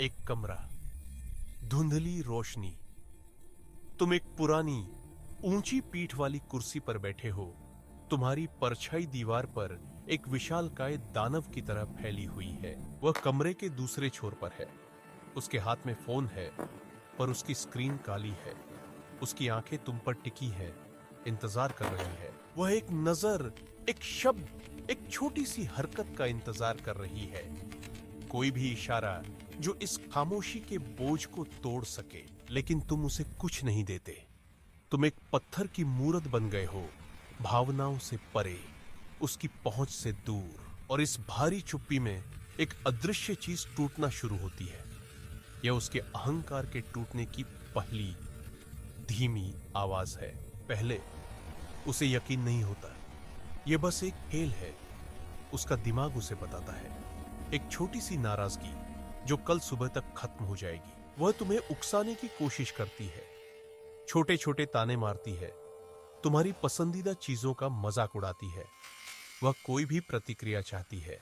एक कमरा, धुंधली रोशनी। तुम एक पुरानी ऊंची पीठ वाली कुर्सी पर बैठे हो। तुम्हारी परछाई दीवार पर एक विशालकाय दानव की तरह फैली हुई है। वह कमरे के दूसरे छोर पर है। उसके हाथ में फोन है, पर उसकी स्क्रीन काली है। उसकी आंखें तुम पर टिकी हैं, इंतजार कर रही है। वह एक नजर, एक शब्द, एक छोटी सी हरकत का इंतजार कर रही है। कोई भी इशारा जो इस खामोशी के बोझ को तोड़ सके। लेकिन तुम उसे कुछ नहीं देते। तुम एक पत्थर की मूरत बन गए हो, भावनाओं से परे, उसकी पहुंच से दूर। और इस भारी चुप्पी में एक अदृश्य चीज टूटना शुरू होती है। यह उसके अहंकार के टूटने की पहली धीमी आवाज है। पहले उसे यकीन नहीं होता। यह बस एक खेल है, उसका दिमाग उसे बताता है। एक छोटी सी नाराजगी जो कल सुबह तक खत्म हो जाएगी। वह तुम्हें उकसाने की कोशिश करती है, छोटे छोटे ताने मारती है, तुम्हारी पसंदीदा चीजों का मजाक उड़ाती है। वह कोई भी प्रतिक्रिया चाहती है,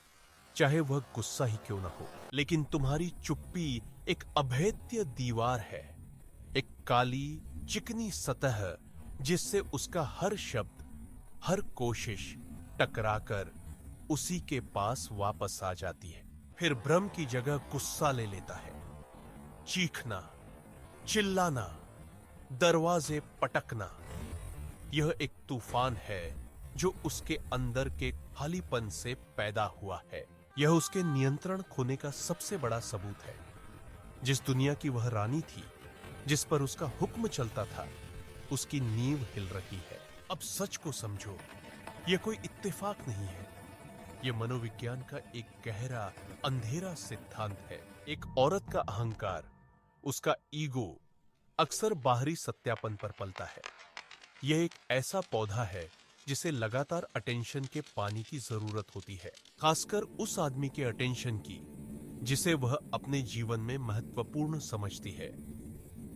चाहे वह गुस्सा ही क्यों ना हो। लेकिन तुम्हारी चुप्पी एक अभेद्य दीवार है, एक काली चिकनी सतह जिससे उसका हर शब्द, हर कोशिश टकराकर उसी के पास वापस आ जाती है। फिर भ्रम की जगह गुस्सा ले लेता है। चीखना, चिल्लाना, दरवाजे पटकना। यह एक तूफान है जो उसके अंदर के खालीपन से पैदा हुआ है। यह उसके नियंत्रण खोने का सबसे बड़ा सबूत है। जिस दुनिया की वह रानी थी, जिस पर उसका हुक्म चलता था, उसकी नींव हिल रही है। अब सच को समझो, यह कोई इत्तेफाक नहीं है। यह मनोविज्ञान का एक गहरा अंधेरा सिद्धांत है। एक औरत का अहंकार, उसका ईगो अक्सर बाहरी सत्यापन पर पलता है। यह एक ऐसा पौधा है जिसे लगातार अटेंशन के पानी की जरूरत होती है, खासकर उस आदमी के अटेंशन की जिसे वह अपने जीवन में महत्वपूर्ण समझती है।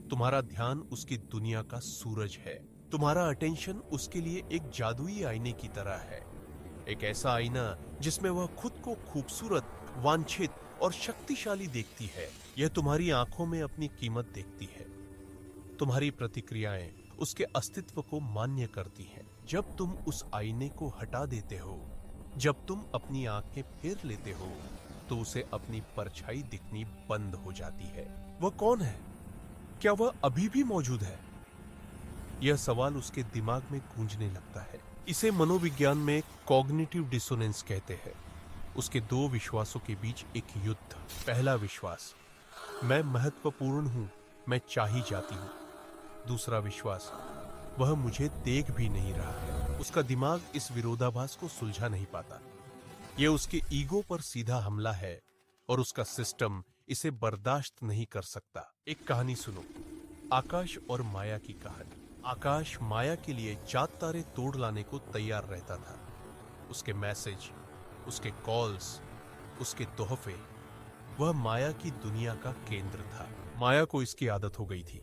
तुम्हारा ध्यान उसकी दुनिया का सूरज है। तुम्हारा अटेंशन उसके लिए एक जादुई आईने की तरह है। एक ऐसा आईना जिसमें वह खुद को खूबसूरत, वांछित और शक्तिशाली देखती है। यह तुम्हारी आंखों में अपनी कीमत देखती है। तुम्हारी प्रतिक्रियाएं उसके अस्तित्व को मान्य करती हैं। जब तुम उस आईने को हटा देते हो, जब तुम अपनी आंखें फेर लेते हो, तो उसे अपनी परछाई दिखनी बंद हो जाती है। वह कौन है? क्या वह अभी भी मौजूद है? यह सवाल उसके दिमाग में गूंजने लगता है। इसे मनोविज्ञान में कॉग्निटिव डिसोनेंस कहते हैं। उसके दो विश्वासों के बीच एक युद्ध। पहला विश्वास, मैं महत्वपूर्ण हूं, मैं चाही जाती हूं। दूसरा विश्वास, वह मुझे देख भी नहीं रहा है। उसका दिमाग इस विरोधाभास को सुलझा नहीं पाता। यह उसके ईगो पर सीधा हमला है और उसका सिस्टम इसे बर्दाश्त नहीं कर सकता। एक कहानी सुनो, आकाश और माया की कहानी। आकाश माया के लिए चांद तारे तोड़ लाने को तैयार रहता था। उसके मैसेज, उसके कॉल्स, उसके तोहफे, वह माया की दुनिया का केंद्र था। माया को इसकी आदत हो गई थी।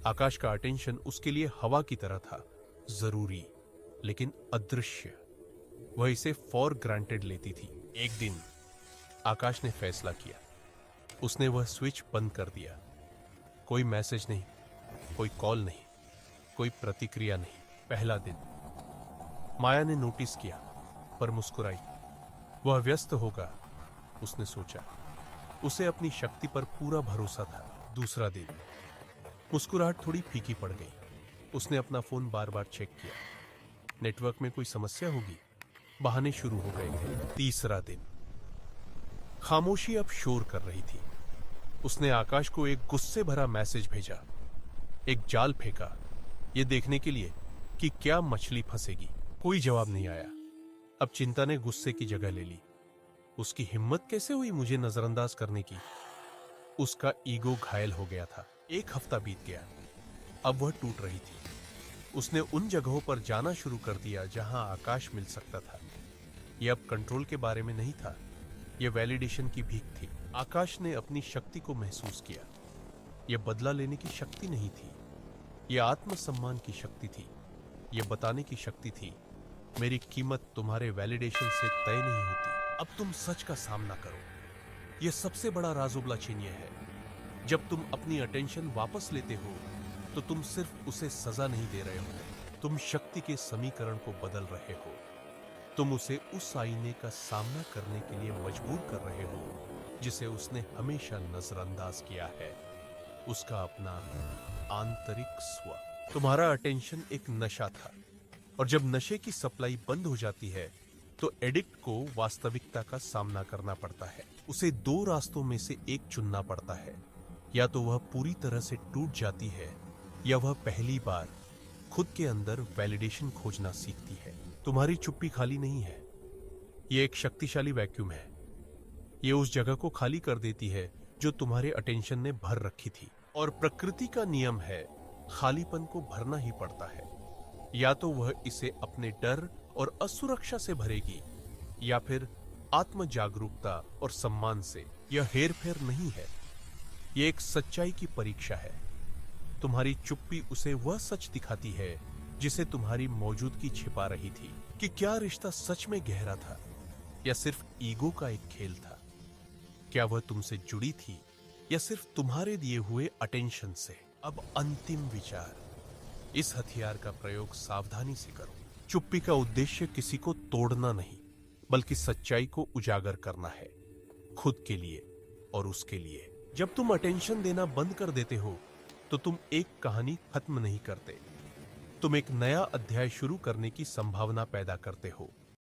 आकाश का अटेंशन उसके लिए हवा की तरह था, जरूरी लेकिन अदृश्य। वह इसे फॉर ग्रांटेड लेती थी। एक दिन आकाश ने फैसला किया। उसने वह स्विच बंद कर दिया। कोई मैसेज नहीं, कोई कॉल नहीं, कोई प्रतिक्रिया नहीं। पहला दिन माया ने नोटिस किया, पर मुस्कुराई। वह व्यस्त होगा, उसने सोचा। उसे अपनी शक्ति पर पूरा भरोसा था। दूसरा दिन मुस्कुराहट थोड़ी फीकी पड़ गई। उसने अपना फोन बार बार चेक किया। नेटवर्क में कोई समस्या होगी, बहाने शुरू हो गए थे। तीसरा दिन खामोशी अब शोर कर रही थी। उसने आकाश को एक गुस्से भरा मैसेज भेजा, एक जाल फेंका, यह देखने के लिए कि क्या मछली फंसेगी। कोई जवाब नहीं आया। अब चिंता ने गुस्से की जगह ले ली। उसकी हिम्मत कैसे हुई मुझे नजरअंदाज करने की? उसका ईगो घायल हो गया था। एक हफ्ता बीत गया। अब वह टूट रही थी। उसने उन जगहों पर जाना शुरू कर दिया जहां आकाश मिल सकता था। यह अब कंट्रोल के बारे में नहीं था, यह वैलिडेशन की भीख थी। आकाश ने अपनी शक्ति को महसूस किया। यह बदला लेने की शक्ति नहीं थी, यह आत्मसम्मान की शक्ति थी। यह बताने की शक्ति थी, मेरी कीमत तुम्हारे वैलिडेशन से तय नहीं होती। अब तुम सच का सामना करो। यह सबसे बड़ा राज उबला चिन्ह है। जब तुम अपनी अटेंशन वापस लेते हो तो तुम सिर्फ उसे सजा नहीं दे रहे हो, तुम शक्ति के समीकरण को बदल रहे हो। तुम उसे उस आईने का सामना करने के लिए मजबूर कर रहे हो जिसे उसने हमेशा नजरअंदाज किया है, उसका अपना आंतरिक स्व। तुम्हारा अटेंशन एक नशा था, और जब नशे की सप्लाई बंद हो जाती है तो एडिक्ट को वास्तविकता का सामना करना पड़ता है। उसे दो रास्तों में से एक चुनना पड़ता है, या तो वह पूरी तरह से टूट जाती है या वह पहली बार खुद के अंदर वैलिडेशन खोजना सीखती है। तुम्हारी चुप्पी खाली नहीं है, यह एक शक्तिशाली वैक्यूम है। ये उस जगह को खाली कर देती है जो तुम्हारे अटेंशन ने भर रखी थी। और प्रकृति का नियम है, खालीपन को भरना ही पड़ता है। या तो वह इसे अपने डर और असुरक्षा से भरेगी, या फिर आत्म जागरूकता और सम्मान से। यह हेरफेर नहीं है, यह एक सच्चाई की परीक्षा है। तुम्हारी चुप्पी उसे वह सच दिखाती है जिसे तुम्हारी मौजूदगी छिपा रही थी, कि क्या रिश्ता सच में गहरा था या सिर्फ ईगो का एक खेल था। क्या वह तुमसे जुड़ी थी या सिर्फ तुम्हारे दिए हुए अटेंशन से। अब अंतिम विचार, इस हथियार का प्रयोग सावधानी से करो। चुप्पी का उद्देश्य किसी को तोड़ना नहीं, बल्कि सच्चाई को उजागर करना है, खुद के लिए और उसके लिए। जब तुम अटेंशन देना बंद कर देते हो तो तुम एक कहानी खत्म नहीं करते, तुम एक नया अध्याय शुरू करने की संभावना पैदा करते हो।